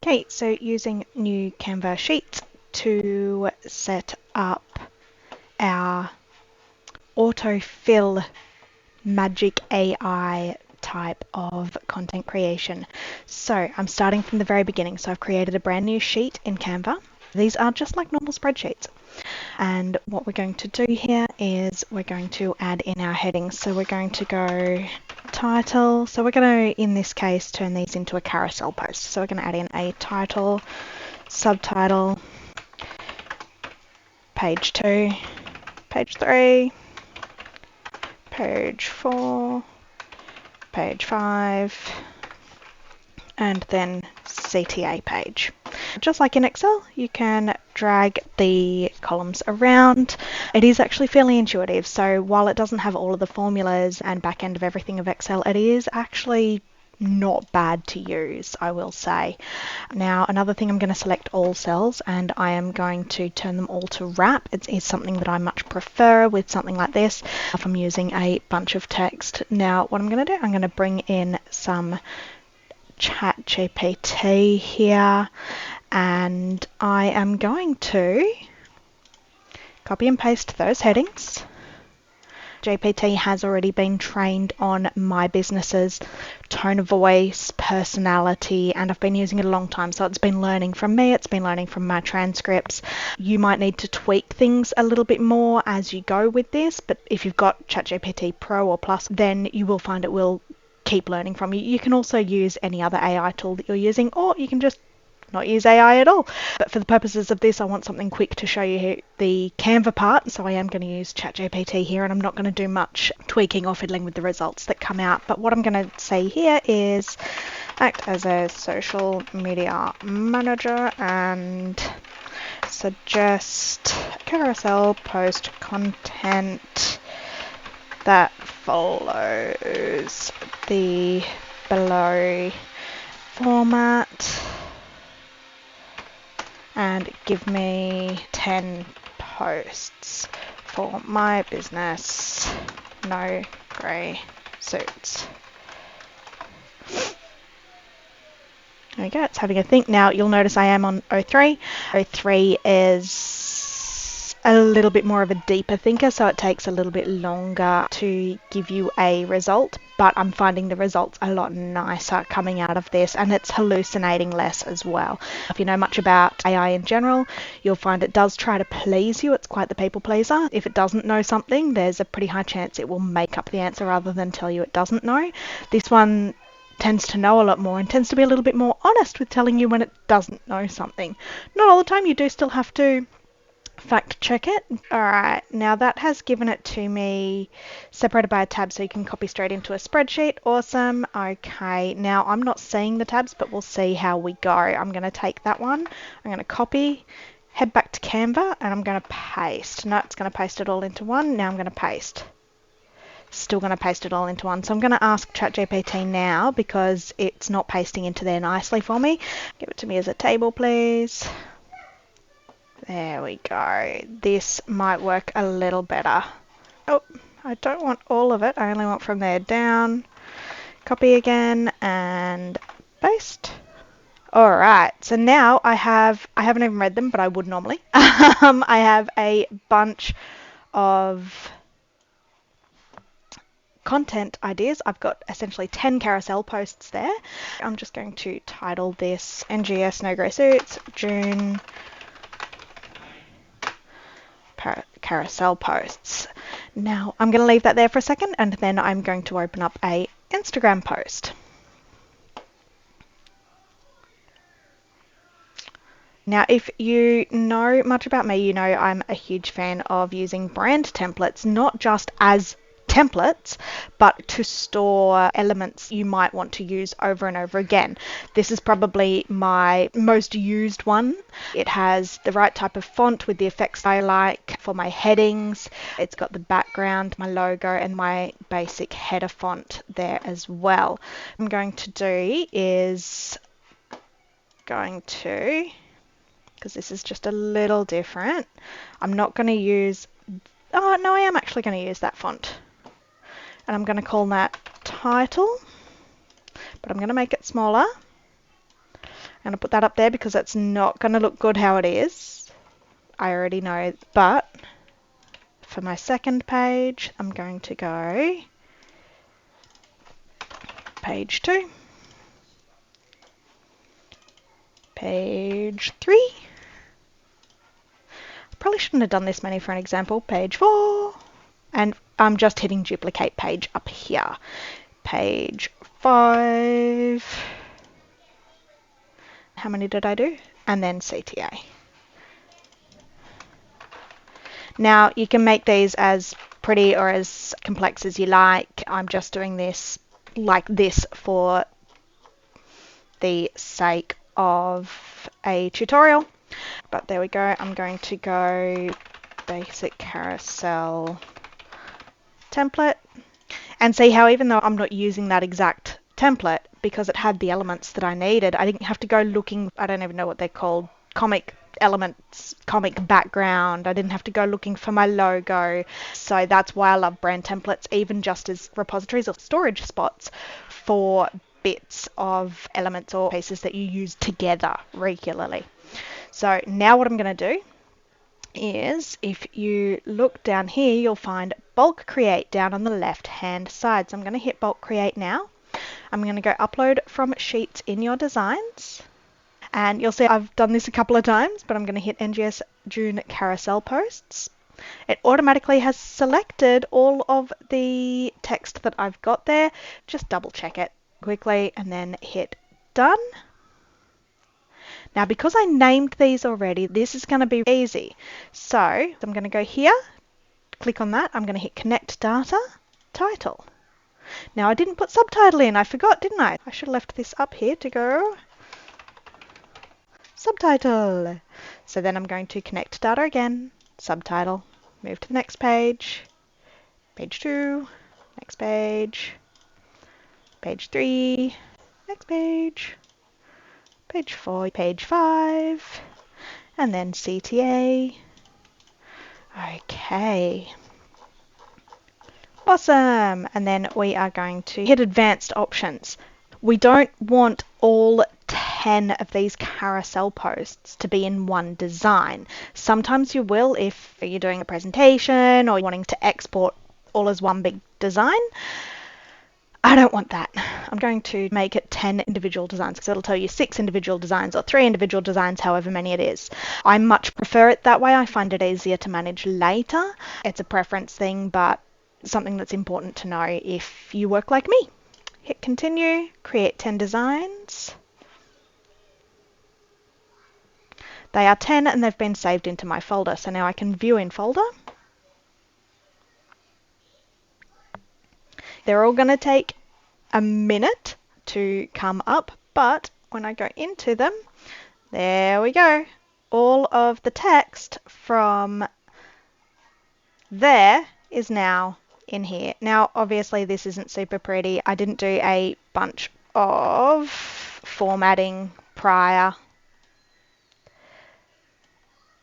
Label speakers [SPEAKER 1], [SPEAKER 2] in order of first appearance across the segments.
[SPEAKER 1] Okay, so using new Canva Sheets to set up our autofill magic AI type of content creation. So I'm starting from the very beginning. So I've created a brand new sheet in Canva. These are just like normal spreadsheets. And what we're going to do here is we're going to add in our headings. So we're going to go title. So we're going to, in this case, turn these into a carousel post. So we're going to add in a title, subtitle, page 2, page 3, page 4, page 5, and then CTA page. Just like in Excel, you can drag the columns around. It is actually fairly intuitive, so while it doesn't have all of the formulas and back end of everything of Excel, it is actually not bad to use, I will say. Now, another thing, I'm going to select all cells and I am going to turn them all to wrap. It is something that I much prefer with something like this if I'm using a bunch of text. Now, what I'm going to do, I'm going to bring in some ChatGPT here, and I am going to copy and paste those headings. GPT has already been trained on my business's tone of voice, personality, and I've been using it a long time. So it's been learning from me, it's been learning from my transcripts. You might need to tweak things a little bit more as you go with this, but if you've got ChatGPT Pro or Plus, then you will find it will keep learning from you. You can also use any other AI tool that you're using, or you can just not use AI at all. But for the purposes of this, I want something quick to show you the Canva part, so I am going to use ChatGPT here, and I'm not going to do much tweaking or fiddling with the results that come out. But what I'm going to say here is act as a social media manager and suggest carousel post content that follows the below format, and give me 10 posts for my business, no grey suits. There we go, it's having a think. Now you'll notice I am on O3. O3 is a little bit more of a deeper thinker, so it takes a little bit longer to give you a result, but I'm finding the results a lot nicer coming out of this, and it's hallucinating less as well. If you know much about AI in general, you'll find it does try to please you. It's quite the people pleaser. If it doesn't know something, there's a pretty high chance it will make up the answer rather than tell you it doesn't know. This one tends to know a lot more and tends to be a little bit more honest with telling you when it doesn't know something. Not all the time, you do still have to fact check it. Alright, now that has given it to me separated by a tab, so you can copy straight into a spreadsheet. Awesome. Okay, now I'm not seeing the tabs, but we'll see how we go. I'm going to take that one, I'm going to copy, head back to Canva, and I'm going to paste. No, it's going to paste it all into one. Now I'm going to paste. Still going to paste it all into one. So I'm going to ask ChatGPT now, because it's not pasting into there nicely for me. Give it to me as a table, please. There we go. This might work a little better. Oh, I don't want all of it. I only want from there down. Copy again and paste. Alright, so now I haven't even read them, but I would normally. I have a bunch of content ideas. I've got essentially 10 carousel posts there. I'm just going to title this NGS No Grey Suits June carousel posts. Now I'm going to leave that there for a second, and then I'm going to open up a Instagram post. Now, if you know much about me, you know I'm a huge fan of using brand templates, not just as templates, but to store elements you might want to use over and over again. This is probably my most used one. It has the right type of font with the effects I like for my headings. It's got the background, my logo, and my basic header font there as well. What I'm going to do is because this is just a little different, I'm not going to use, oh no, I am actually going to use that font. And I'm going to call that title, but I'm going to make it smaller. I'm going to put that up there because it's not going to look good how it is. I already know, but for my second page, I'm going to go page 2, page 3. Probably shouldn't have done this many for an example. Page 4, and I'm just hitting duplicate page up here. Page 5. How many did I do? And then CTA. Now you can make these as pretty or as complex as you like. I'm just doing this like this for the sake of a tutorial. But there we go. I'm going to go basic carousel template and see how, even though I'm not using that exact template because it had the elements that I needed, I didn't have to go looking, I don't even know what they're called, comic elements, comic background. I didn't have to go looking for my logo. So that's why I love brand templates, even just as repositories or storage spots for bits of elements or pieces that you use together regularly. So now what I'm going to do is, if you look down here, you'll find Bulk Create down on the left hand side. So I'm going to hit Bulk Create now. I'm going to go upload from Sheets in your designs. And you'll see I've done this a couple of times, but I'm going to hit NGS June carousel posts. It automatically has selected all of the text that I've got there. Just double check it quickly and then hit done. Now, because I named these already, this is going to be easy. So I'm going to go here, click on that. I'm going to hit Connect Data, Title. Now, I didn't put subtitle in. I forgot, didn't I? I should have left this up here to go subtitle. So then I'm going to Connect Data again, subtitle, move to the next page, page 2, next page, page 3, next page, page 4, page 5, and then CTA. Okay. Awesome. And then we are going to hit advanced options. We don't want all 10 of these carousel posts to be in one design. Sometimes you will if you're doing a presentation or wanting to export all as one big design. I don't want that. I'm going to make it 10 individual designs because it'll tell you 6 individual designs or 3 individual designs, however many it is. I much prefer it that way. I find it easier to manage later. It's a preference thing, but something that's important to know if you work like me. Hit continue, create 10 designs. They are 10 and they've been saved into my folder. So now I can view in folder. They're all going to take a minute to come up, but when I go into them, there we go. All of the text from there is now in here. Now, obviously this isn't super pretty. I didn't do a bunch of formatting prior.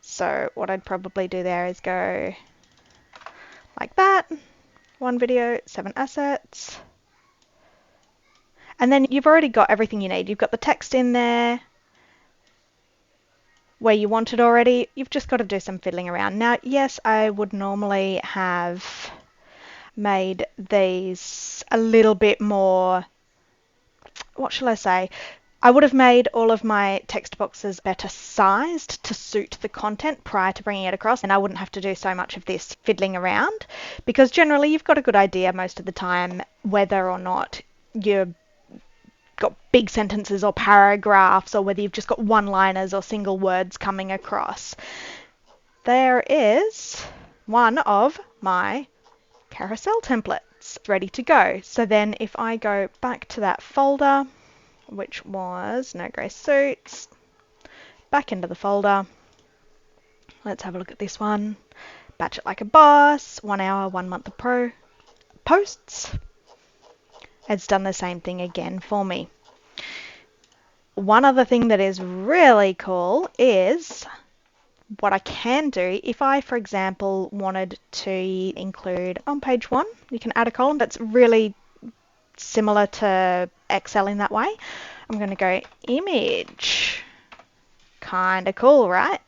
[SPEAKER 1] So what I'd probably do there is go like that. 1 video, 7 assets. And then you've already got everything you need. You've got the text in there where you want it already. You've just got to do some fiddling around. Now, yes, I would normally have made these a little bit more, what shall I say? I would have made all of my text boxes better sized to suit the content prior to bringing it across, and I wouldn't have to do so much of this fiddling around, because generally you've got a good idea most of the time whether or not you've got big sentences or paragraphs, or whether you've just got one-liners or single words coming across. There is one of my carousel templates ready to go. So then if I go back to that folder, which was No Grey Suits, back into the folder. Let's have a look at this one. Batch it like a boss, 1 hour, 1 month of pro posts. It's done the same thing again for me. One other thing that is really cool is what I can do if I, for example, wanted to include on page 1, you can add a column that's really similar to Excel in that way. I'm going to go image. Kind of cool, right?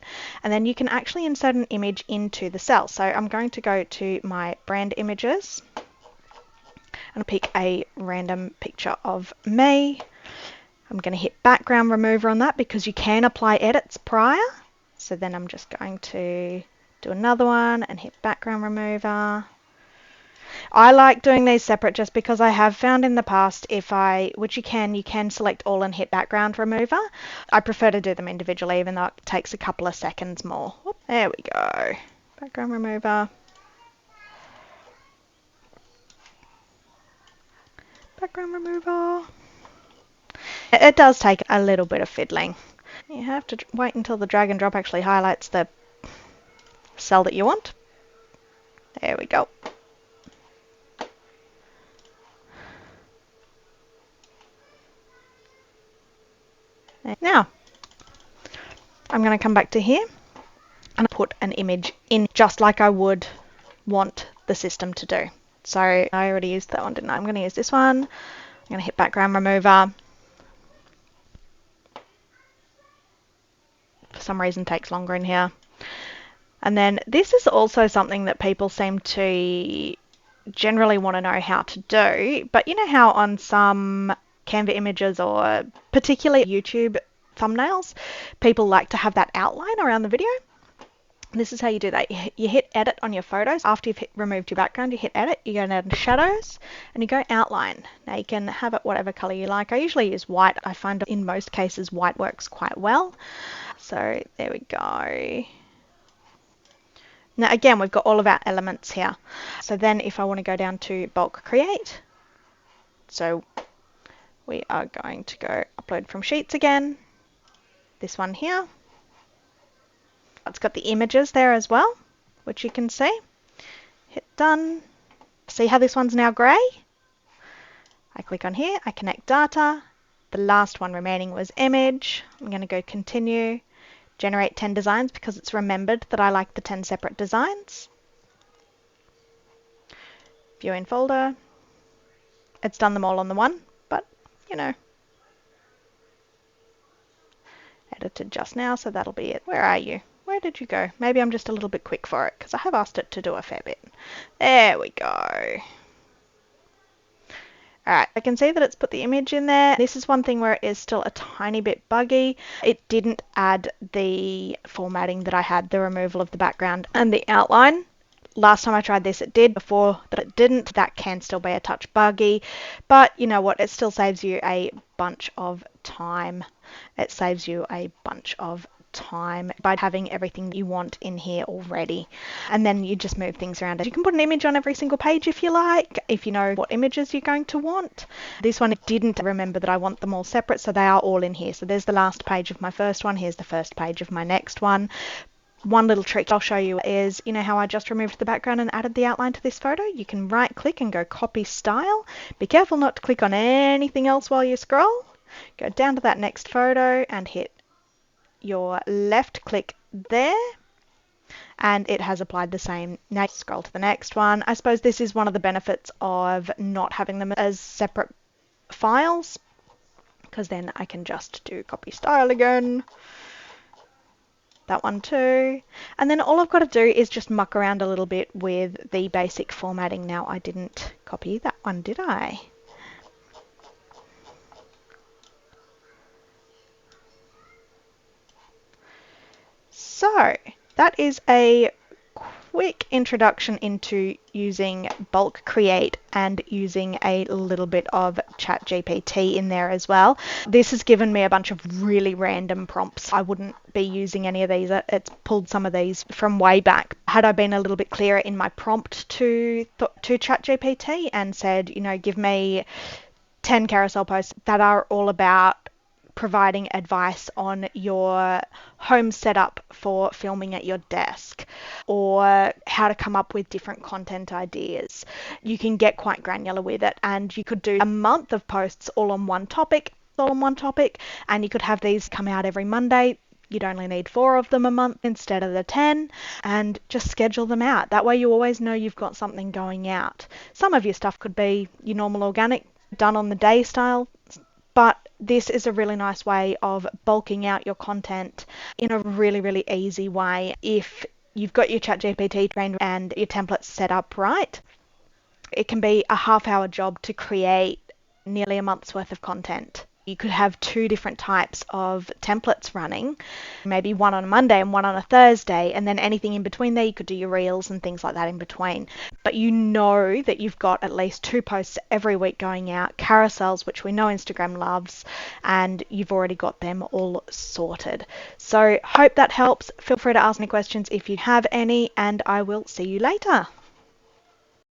[SPEAKER 1] And then you can actually insert an image into the cell. So I'm going to go to my brand images and pick a random picture of me. I'm going to hit background remover on that because you can apply edits prior. So then I'm just going to do another one and hit background remover. I like doing these separate just because I have found in the past which you can select all and hit background remover. I prefer to do them individually even though it takes a couple of seconds more. Whoop, there we go. Background remover. Background remover. It does take a little bit of fiddling. You have to wait until the drag and drop actually highlights the cell that you want. There we go. Now, I'm going to come back to here and put an image in just like I would want the system to do. So I already used that one, didn't I? I'm going to use this one. I'm going to hit background remover. For some reason, it takes longer in here. And then this is also something that people seem to generally want to know how to do. But you know how on some Canva images or particularly YouTube thumbnails, people like to have that outline around the video? This is how you do that. You hit edit on your photos. After you've removed your background, you hit edit, you go down to shadows and you go outline. Now you can have it whatever color you like. I usually use white. I find in most cases white works quite well. So there we go. Now again, we've got all of our elements here. So then if I want to go down to bulk create, so we are going to go upload from sheets again. This one here. It's got the images there as well, which you can see. Hit done. See how this one's now grey? I click on here, I connect data. The last one remaining was image. I'm going to go continue, generate 10 designs because it's remembered that I like the 10 separate designs. View in folder. It's done them all on the one, but you know. Edited just now, so that'll be it. Where are you? Where did you go? Maybe I'm just a little bit quick for it because I have asked it to do a fair bit. There we go. Alright, I can see that it's put the image in there. This is one thing where it is still a tiny bit buggy. It didn't add the formatting that I had, the removal of the background and the outline. Last time I tried this it did, before that it didn't. That can still be a touch buggy, but you know what, it still saves you a bunch of time. It saves you a bunch of time by having everything you want in here already, and then you just move things around. You can put an image on every single page if you like, if you know what images you're going to want. This one didn't remember that I want them all separate, so they are all in here. So there's the last page of my first one, here's the first page of my next one. One little trick I'll show you is, you know how I just removed the background and added the outline to this photo? You can right click and go copy style. Be careful not to click on anything else while you scroll. Go down to that next photo and hit your left click there, and it has applied the same. Now scroll to the next one. I suppose this is one of the benefits of not having them as separate files, because then I can just do copy style again. That one too. And then all I've got to do is just muck around a little bit with the basic formatting. Now I didn't copy that one, did I? So that is a quick introduction into using Bulk Create and using a little bit of ChatGPT in there as well. This has given me a bunch of really random prompts. I wouldn't be using any of these. It's pulled some of these from way back. Had I been a little bit clearer in my prompt to ChatGPT and said, you know, give me 10 carousel posts that are all about providing advice on your home setup for filming at your desk, or how to come up with different content ideas. You can get quite granular with it, and you could do a month of posts all on one topic, and you could have these come out every Monday. You'd only need 4 of them a month instead of the 10, and just schedule them out. That way you always know you've got something going out. Some of your stuff could be your normal organic, done on the day style, but this is a really nice way of bulking out your content in a really, really easy way. If you've got your ChatGPT trained and your templates set up right, it can be a half-hour job to create nearly a month's worth of content. You could have 2 different types of templates running, maybe one on a Monday and one on a Thursday, and then anything in between there, you could do your reels and things like that in between. But you know that you've got at least 2 posts every week going out, carousels, which we know Instagram loves, and you've already got them all sorted. So hope that helps. Feel free to ask me questions if you have any, and I will see you later.